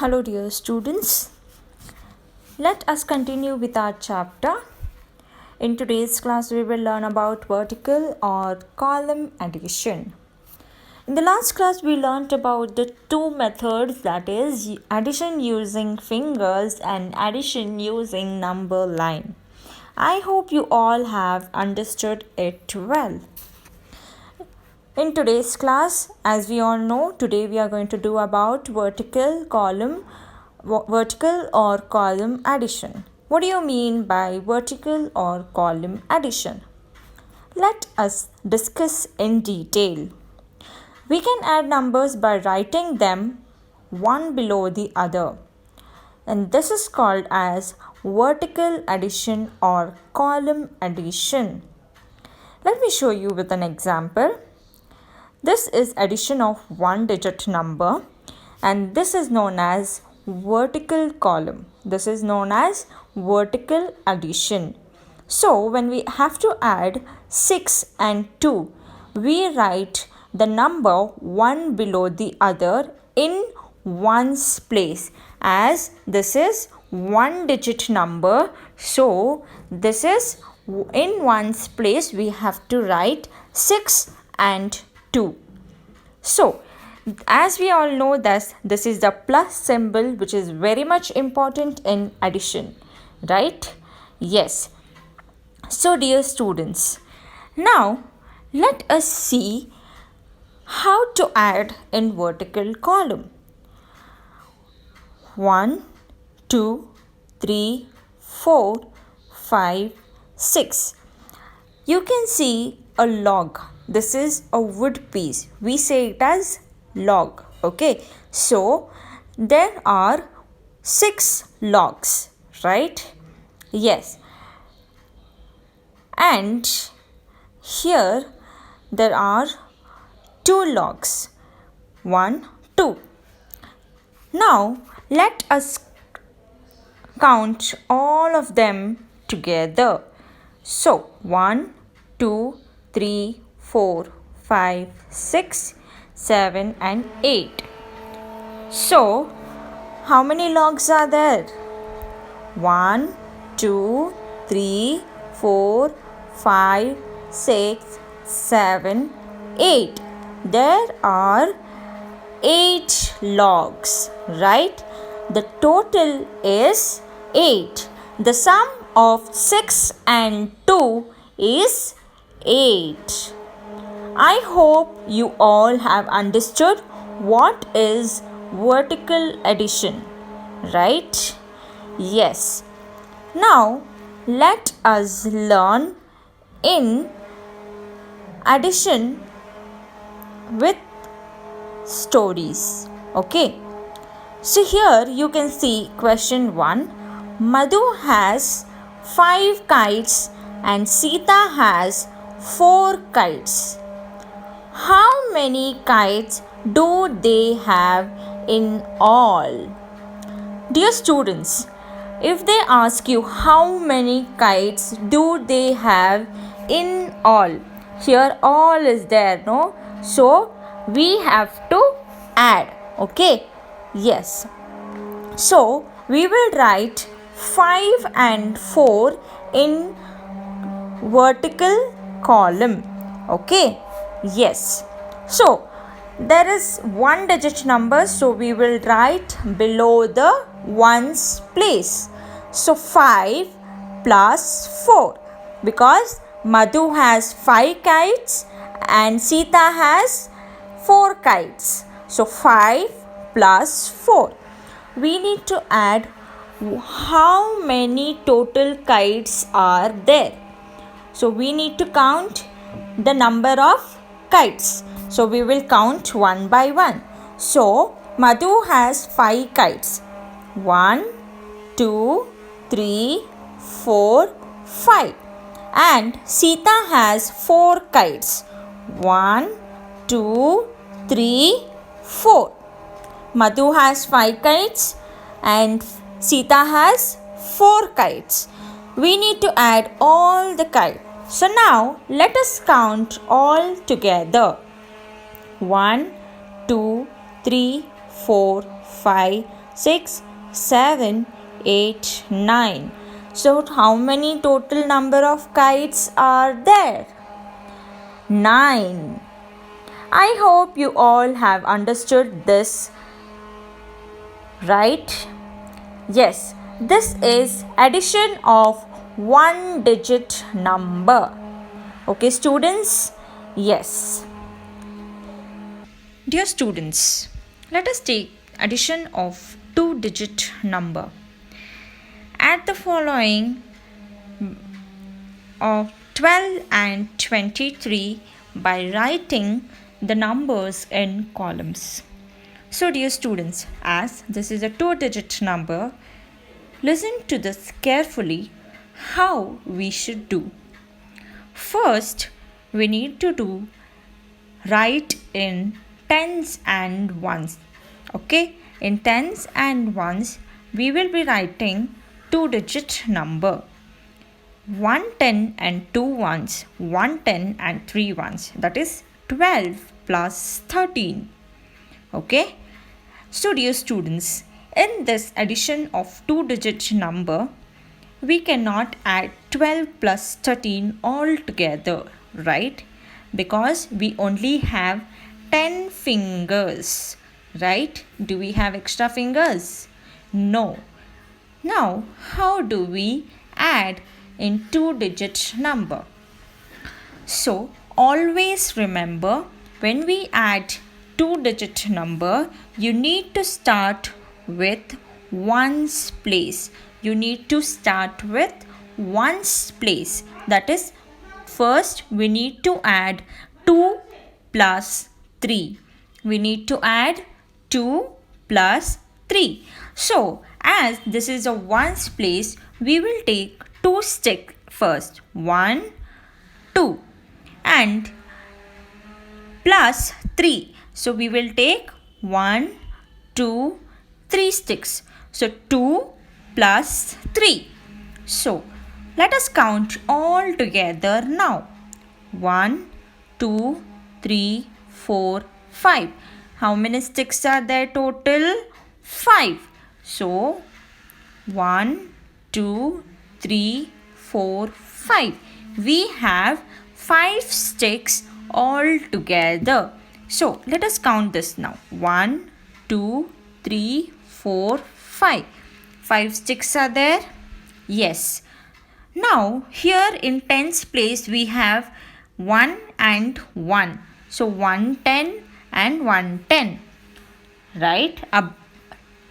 Hello, dear students. Let us continue with our chapter. In today's class, we will learn about vertical or column addition. In the last class, we learned about the two methods, that is, addition using fingers and addition using number line. I hope you all have understood it well. In today's class, as we all know, today we are going to do about vertical or column addition. What do you mean by vertical or column addition? Let us discuss in detail. We can add numbers by writing them one below the other, and this is called as vertical addition or column addition. Let me show you with an example. This is addition of one digit number, and this is known as vertical column. This is known as vertical addition. So when we have to add 6 and 2, we write the number one below the other in one's place, as this is one digit number. So this is in one's place we have to write 6 and 2. So as we all know that this is the plus symbol, which is very much important in addition, right? Yes. So dear students, now let us see how to add in vertical column. 1, 2, 3, 4, 5, 6. You can see a log. This is a wood piece. We say it as log. Okay. So there are 6 logs, right? Yes. And here there are 2 logs. 1, 2. Now let us count all of them together. So 1, 2, 3, 4, 5, 6, 7 and 8. So how many logs are there? 1, 2, 3, 4, 5, 6, 7, 8. There are 8 logs, right? The total is 8. The sum of 6 and 2 is 8. I hope you all have understood what is vertical addition, right? Yes. Now let us learn in addition with stories. Okay. So here you can see question 1. Madhu has 5 kites and Sita has 4 kites. How many kites do they have in all? Dear students, if they ask you how many kites do they have in all, here all is there, no? So we have to add. Okay. Yes. So we will write 5 and 4 in vertical column. Okay. Yes. So there is one digit number, so we will write below the ones place. So 5 plus 4, because Madhu has 5 kites and Sita has 4 kites. So 5 plus 4. We need to add how many total kites are there. So we need to count the number of kites. So we will count one by one. So Madhu has 5 kites. 1, 2, 3, 4, 5. And Sita has 4 kites. 1, 2, 3, 4. Madhu has 5 kites and Sita has 4 kites. We need to add all the kites. So now let us count all together. 1, 2, 3, 4, 5, 6, 7, 8, 9. So how many total number of kites are there? 9. I hope you all have understood this, right? Yes, this is addition of one digit number. Okay, students? Yes. Dear students, let us take addition of two digit number. Add the following of 12 and 23 by writing the numbers in columns. So dear students, as this is a two digit number, listen to this carefully how we should do. First, we need to write in tens and ones. Okay, in tens and ones, we will be writing two digit number. 110 and 2 ones, 110 and 3 ones, that is 12 plus 13. Okay, so dear students, in this addition of two digit number, we cannot add 12 plus 13 all together, right? Because we only have 10 fingers, right? Do we have extra fingers? No. Now, how do we add in two digit number? So, always remember, when we add two digit number, you need to start with ones place. You need to start with ones place. That is, first we need to add 2 plus 3. We need to add 2 plus 3. So, as this is a ones place, we will take 2 sticks first. 1, 2 and plus 3. So, we will take 1, 2, 3 sticks. So, 2 plus 3. So, let us count all together now. 1, 2, 3, 4, 5. How many sticks are there total? 5. So, 1, 2, 3, 4, 5. We have 5 sticks all together. So, let us count this now. 1, 2, 3, 4, 5. 5 sticks are there? Yes. Now, here in tens place, we have 1 and 1. So, 110 and 110. Right?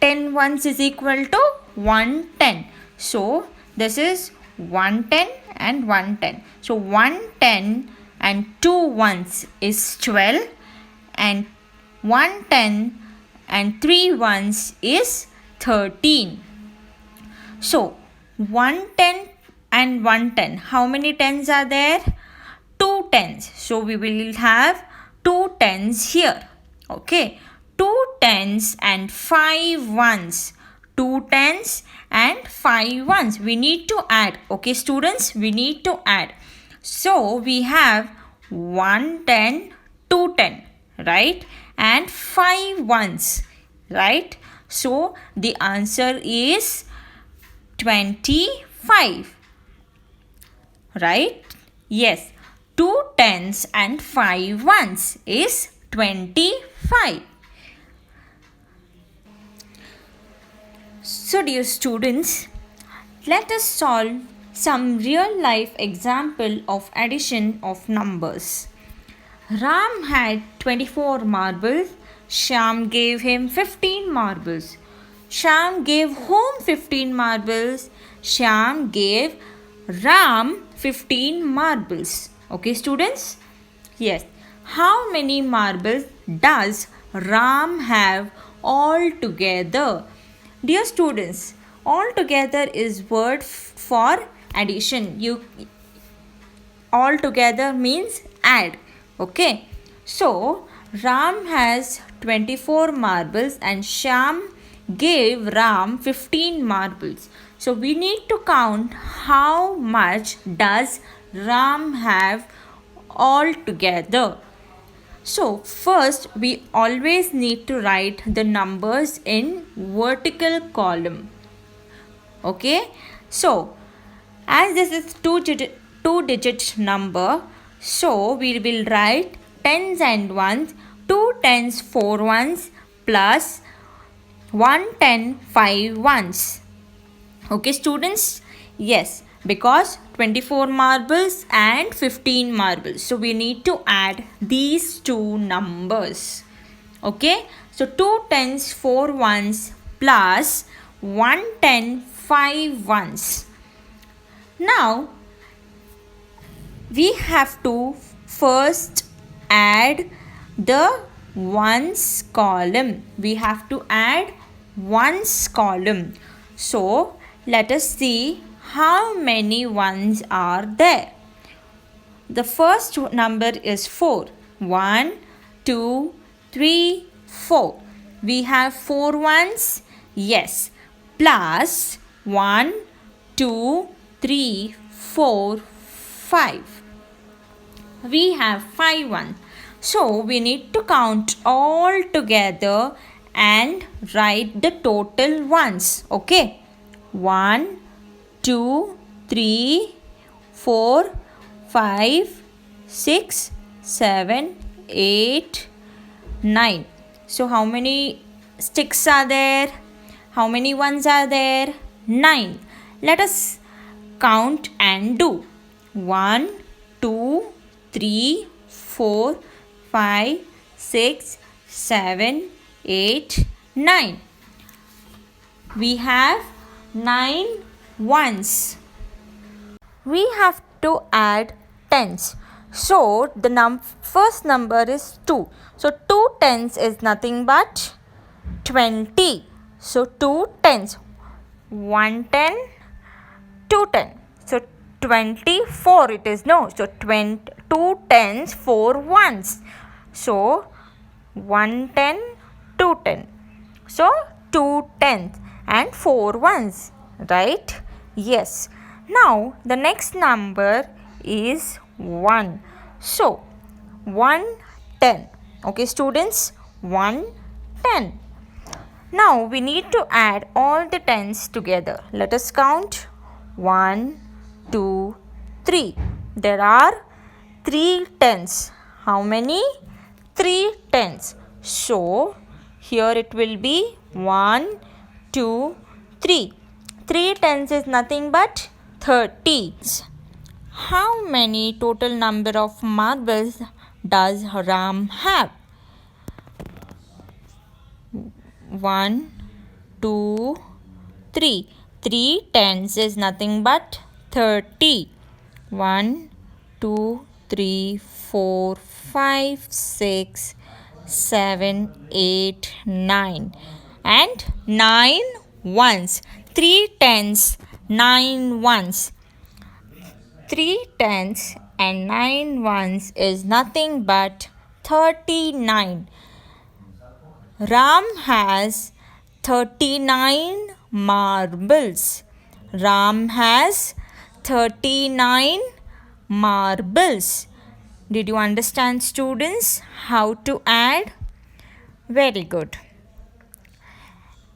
10 ones is equal to 110. So, this is 110 and 110. So, 110 and 2 ones is 12 and 110 and 3 ones is 13. So, 110 and 110. How many tens are there? 2 tens. So, we will have 2 tens here. Okay. 2 tens and 5 ones. 2 tens and 5 ones. We need to add. Okay, students, we need to add. So, we have 110, 210, right? And 5 ones, right? So, the answer is 25, right? Yes, 2 tens and 5 ones is 25. So dear students, let us solve some real life example of addition of numbers. Ram had 24 marbles. Shyam gave him 15 marbles. Shyam gave whom 15 marbles? Shyam gave Ram 15 marbles. Okay, students? Yes. How many marbles does Ram have all together? Dear students, all together is word for addition. All together means add. Okay. So, Ram has 24 marbles and Shyam gave Ram 15 marbles. So, we need to count how much does Ram have all together. So first we always need to write the numbers in vertical column. Okay, so as this is two digit number, so we will write tens and ones, 2 tens, 4 ones plus 1 10, 5 ones. Okay students, yes, because 24 marbles and 15 marbles, so we need to add these two numbers. Okay, so 2 tens, 4 ones plus 1 10, 5 ones. Now we have to first add the ones column. We have to add ones column. So let us see how many ones are there. The first number is 4. 1, 2, 3, 4. We have 4 ones. Yes. Plus 1, 2, 3, 4, 5. We have 5 ones. So we need to count all together and write the total ones. Okay. 1, 2, 3, 4, 5, 6, 7, 8, 9. So how many sticks are there? How many ones are there? 9. Let us count and do. 1, 2, 3, 4, 5, 6, 7, 8, 9. We have 9 ones. We have to add tens. So the first number is 2. So 2 tens is nothing but 20. So 2 tens. 1 10, 2 10. So 24 it is. No. So 2 tens, 4 ones. So 1 10, 2 10. So 2 tens and 4 ones. Right? Yes. Now the next number is 1. So 1 10. Okay students, 1 10. Now we need to add all the tens together. Let us count. 1, 2, 3. There are 3 tens. How many? 3 tens. So here it will be 1, 2, 3. 3 tens is nothing but 30. How many total number of marbles does Ram have? 1, 2, 3. 3 tens is nothing but 30. 1, 2, 3, 4, 5, 6, 7, 8, 9. And 9 ones. 3 tens, 9 ones. 3 tens and 9 ones is nothing but 39. Ram has 39 marbles. Ram has 39 marbles. Did you understand, students, how to add? Very good.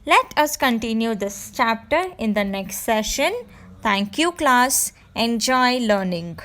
Let us continue this chapter in the next session. Thank you, class. Enjoy learning.